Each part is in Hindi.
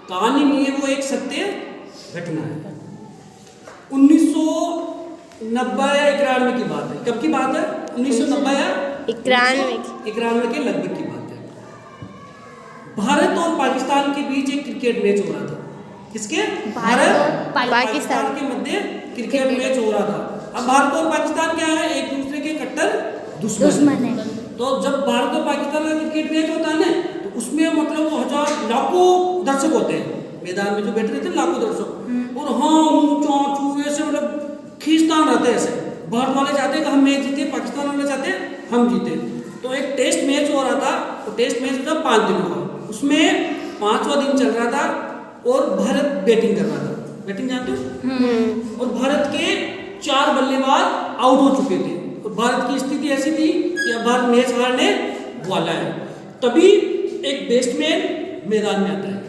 कहानी नहीं है, वो एक सत्य घटना है। 1990-91 की बात है। कब की बात है? 1990 या 91 के लगभग की बात है। भारत और पाकिस्तान के बीच एक क्रिकेट मैच हो रहा था। किसके? भारत और पाकिस्तान के मध्य क्रिकेट मैच हो रहा था। अब भारत और पाकिस्तान क्या है? एक दूसरे के कट्टर दुश्मन है। तो जब भारत और पाकिस्तान का क्रिकेट मैच होता है ना, तो उसमें मतलब वो हजार लाखों दर्शक होते हैं मैदान में, जो बैठे रहते हैं लाखों दर्शक, और हाँ चाचू ऐसे मतलब खींचतान रहते हैं। ऐसे भारत वाले चाहते हैं कि हम मैच जीते, पाकिस्तान वाले चाहते हैं हम जीते। तो एक टेस्ट मैच हो रहा था। तो टेस्ट मैच था 5 दिनों का। उसमें 5वां दिन चल रहा था और भारत बैटिंग कर रहा था। बैटिंग जानते हो? और भारत के 4 बल्लेबाज आउट हो चुके थे और भारत की स्थिति ऐसी थी कि अब भारत मैच हारने वाला है। तभी एक बैट्समैन मैदान में आता है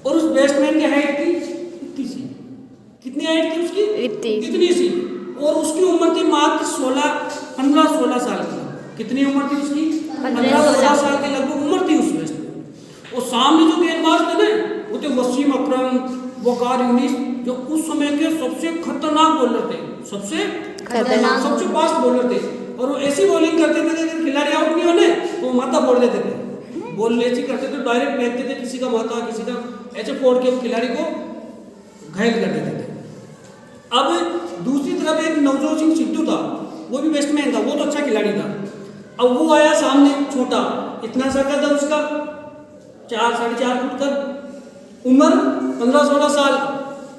और उस बैट्समैन की हाइट थी इतनी सी। कितनी हाइट थी उसकी? इतनी सी। और उसकी उम्र थी मात्र 15-16 साल की। कितनी उम्र थी उसकी? 15-16 साल के लगभग उम्र थी उस बैट्समैन। और सामने जो गेंदबाज थे ना, वो थे वसीम अकरम, वकार यूनिस, जो उस समय के सबसे खतरनाक बॉलर थे। सबसे फास्ट बॉलर थे। और वो ऐसी बॉलिंग करते थे कि अगर खिलाड़ी आउट नहीं होने तो वो माथा फोड़ देते थे। बॉल ऐसी करते थे, डायरेक्ट फेंकते थे, किसी का माथा किसी का ऐसे फोड़ के खिलाड़ी को घायल कर देते थे। अब दूसरी तरफ एक नवजोत सिंह सिद्धू था, वो भी बैट्समैन था, वो तो अच्छा खिलाड़ी था। अब वो आया सामने, छोटा, इतना सा का था उसका, 4-4.5 फुट का, उम्र 15-16 साल,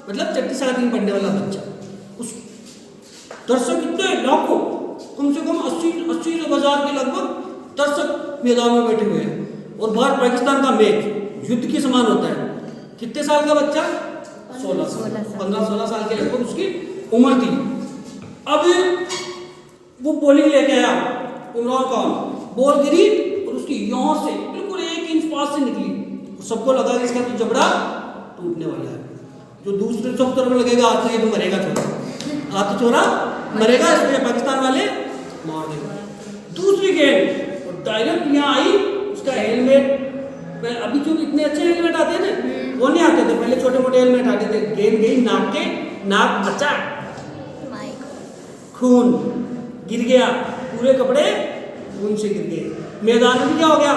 मतलब 6वीं पढ़ने वाला बच्चा। उस दर्शक कितने लाखों, कम से कम 80,000 के लगभग दर्शक मैदान में बैठे हुए हैं। और भारत पाकिस्तान का मैच युद्ध के समान होता है। कितने साल का बच्चा? 16 साल, 15-16 साल के लगभग उसकी उम्र थी। अब वो बॉलिंग लेके आया इमरान खान, बॉल गिरी और उसकी यहाँ से बिल्कुल 1 इंच पास से निकली। सबको लगा कि इसका तो जबड़ा टूटने वाला है। जो दूसरे सब तरफ लगेगा हाथ से, तो मरेगा छोरा, हाथ छोरा मरेगा, इसलिए पाकिस्तान वाले मार देगा। दूसरी गेंद डायरेक्ट यहाँ आई, उसका हेलमेट, अभी जो इतने अच्छे हेलमेट आते हैं ना, वो नहीं आते थे पहले, छोटे मोटे हेलमेट आते थे। गेंद गई नाक बचा, खून गिर गया, पूरे कपड़े खून से गिर गए। मैदान में क्या हो गया?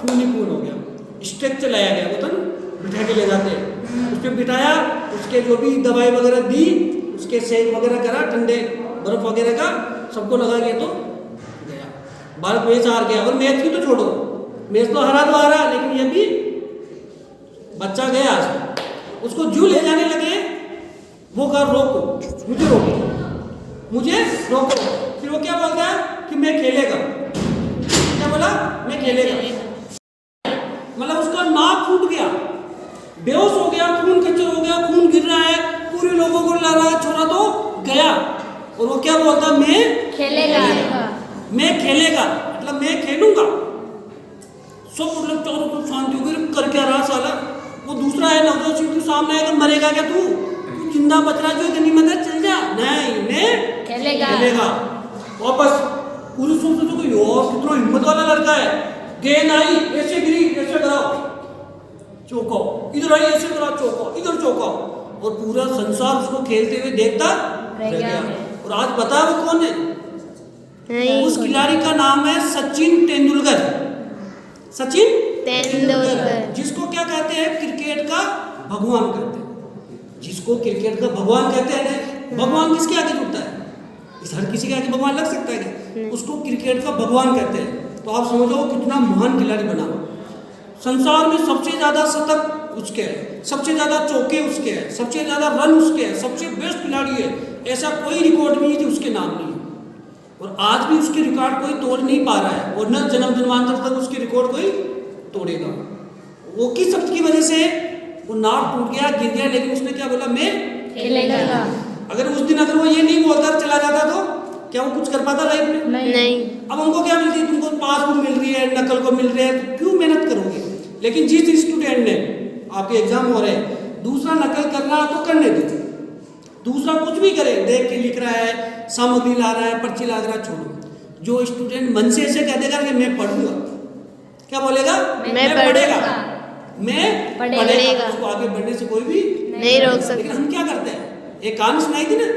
खून ही खून हो गया। स्ट्रेच चलाया गया, वो तो बिठा के ले जाते, उस पर बिठाया, उसके जो भी दवाई वगैरह दी, उसके सेक वगैरह करा, ठंडे बर्फ वगैरह का, सबको लगा के तो गया। भारत मैच हार गया। और मैच की तो छोड़ो, मैच तो हारा, लेकिन ये भी बच्चा गया। उसको जू ले जाने लगे, वो कहा रोको, मुझे रोको। फिर वो क्या बोलता है कि मैं खेलेगा। क्या बोला? मैं खेलेगा। मतलब उसका नाक फूट गया, बेहोश हो गया, खून खच्चर हो गया, खून गिर रहा है, पूरे लोगों को ला रहा है, छोरा तो गया। और वो क्या बोलता? मैं खेलेगा, मतलब मैं खेलूंगा। सब मतलब चारों तरफ शांति हो गई, कर क्या रहा साला। वो दूसरा है नवजोत सिंह, तू सामने आएगा, मरेगा क्या तू जिंदा बच रहा जो गनीमत है, चल जा। नहीं, मैं खेलेगा। वापस पूरी सोचते तो यार कितना हिम्मत वाला लड़का है। गेंद आई, ऐसे गिरी, ऐसे कराओ चौका, इधर आई, ऐसे करा चौका, इधर चौका, और पूरा संसार उसको खेलते हुए देखता रह गया। और आज पता है वो कौन है? उस खिलाड़ी का नाम है सचिन तेंदुलकर। जिसको क्या कहते हैं? क्रिकेट का भगवान कहते हैं। जिसको क्रिकेट का भगवान कहते हैं ना, भगवान किसके आगे झुकता है? इस हर किसी के आगे भगवान लग सकता है क्या? उसको क्रिकेट का भगवान कहते हैं। तो आप समझो कितना महान खिलाड़ी बना। संसार में सबसे ज्यादा शतक उसके है, सबसे ज्यादा चौके उसके है, सबसे ज्यादा रन उसके है, सबसे बेस्ट खिलाड़ी है। ऐसा कोई रिकॉर्ड नहीं है जो उसके नाम नहीं है। और आज भी उसके रिकॉर्ड कोई तोड़ नहीं पा रहा है, और न जन्म जन्मांतर तक उसके रिकॉर्ड कोई तोड़ेगा। वो किस शब्द की वजह से? वो नाक टूट गया, गिर गया, लेकिन उसने क्या बोला? मैं खेलेगा। अगर उस दिन वो ये नहीं बोलता, चला जाता, तो क्या वो कुछ कर पाता लाइफ में? नहीं। अब हमको क्या मिलती है? तुमको पासबुक मिल रही है, नकल को मिल रही है, तो क्यों मेहनत करोगे? लेकिन जिस स्टूडेंट ने, आपके एग्जाम हो रहे हैं, दूसरा नकल कर रहा है तो करने दो। दूसरा कुछ भी करे, देख के लिख रहा है, सामग्री ला रहा है, पर्ची ला रहा है, छोड़ो। जो स्टूडेंट मन से ऐसे कह देगा कि मैं पढ़ूंगा, क्या बोलेगा? मैं पढ़ेगा। में पड़ेगा। उसको आगे बढ़ने से कोई भी नहीं रोक सकता। लेकिन हम क्या करते हैं, एक कहानी सुनाई थी ना,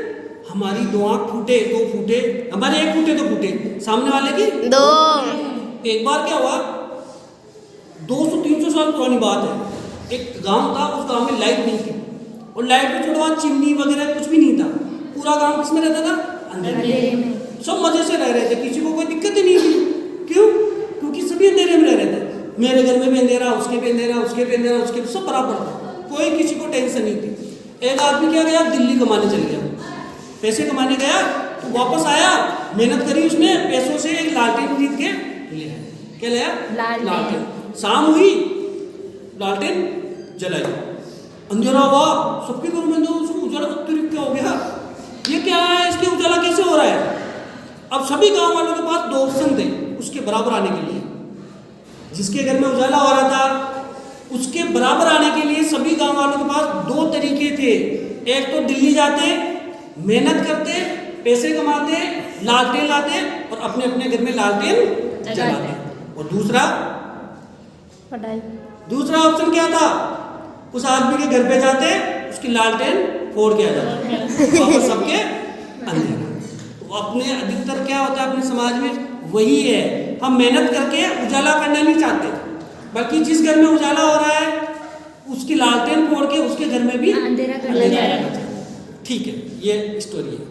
हमारी 2 आँख फूटे, 2 फूटे, हमारे 1 फूटे 2 फूटे, सामने वाले की 2। एक बार क्या हुआ, 200-300 साल पुरानी बात है, एक गांव था, उस गांव में लाइट नहीं थी, और लाइट में छोटा वहाँ चिमनी वगैरह कुछ भी नहीं था, पूरा गांव किसमें रहता था, अंधेरे में। सब मजे से रह रहे थे, किसी को कोई दिक्कत ही नहीं थी। क्यों? क्योंकि सभी अंधेरे में रह रहे थे, मेरे घर में भी अंधेरा, उसके भी अंधेरा, उसके भी अंधेरा, उसके सब बराबर था, कोई किसी को टेंशन नहीं थी। एक आदमी क्या गया, दिल्ली कमाने चल गया, पैसे कमाने गया, तो वापस आया, मेहनत करी उसने, पैसों से एक लालटेन खरीद के ले आया। क्या ले आया? लालटेन। शाम हुई, लालटेन जलाई, अंधेरा हुआ, सबके घर में उजाला, क्या हो गया, ये क्या है, इसके उजाला कैसे हो रहा है? अब सभी गांव वालों के पास 2 ऑप्शन थे उसके बराबर आने के लिए, जिसके घर में उजाला हो रहा था उसके बराबर आने के लिए सभी गांव वालों के पास 2 तरीके थे। एक तो दिल्ली जाते, मेहनत करते, पैसे कमाते, लालटेन लाते और अपने अपने घर में लालटेन जलाते, और दूसरा ऑप्शन क्या था, उस आदमी के घर पे जाते, उसकी लालटेन फोड़ के आ जाते, वापस सबके अंधेरा। तो अपने अधिकतर क्या होता है अपने समाज में, वही है, हम मेहनत करके उजाला करना नहीं चाहते, बल्कि जिस घर में उजाला हो रहा है उसकी लालटेन फोड़ के उसके घर में भी अंधेरा करना। ठीक है, ये स्टोरी है।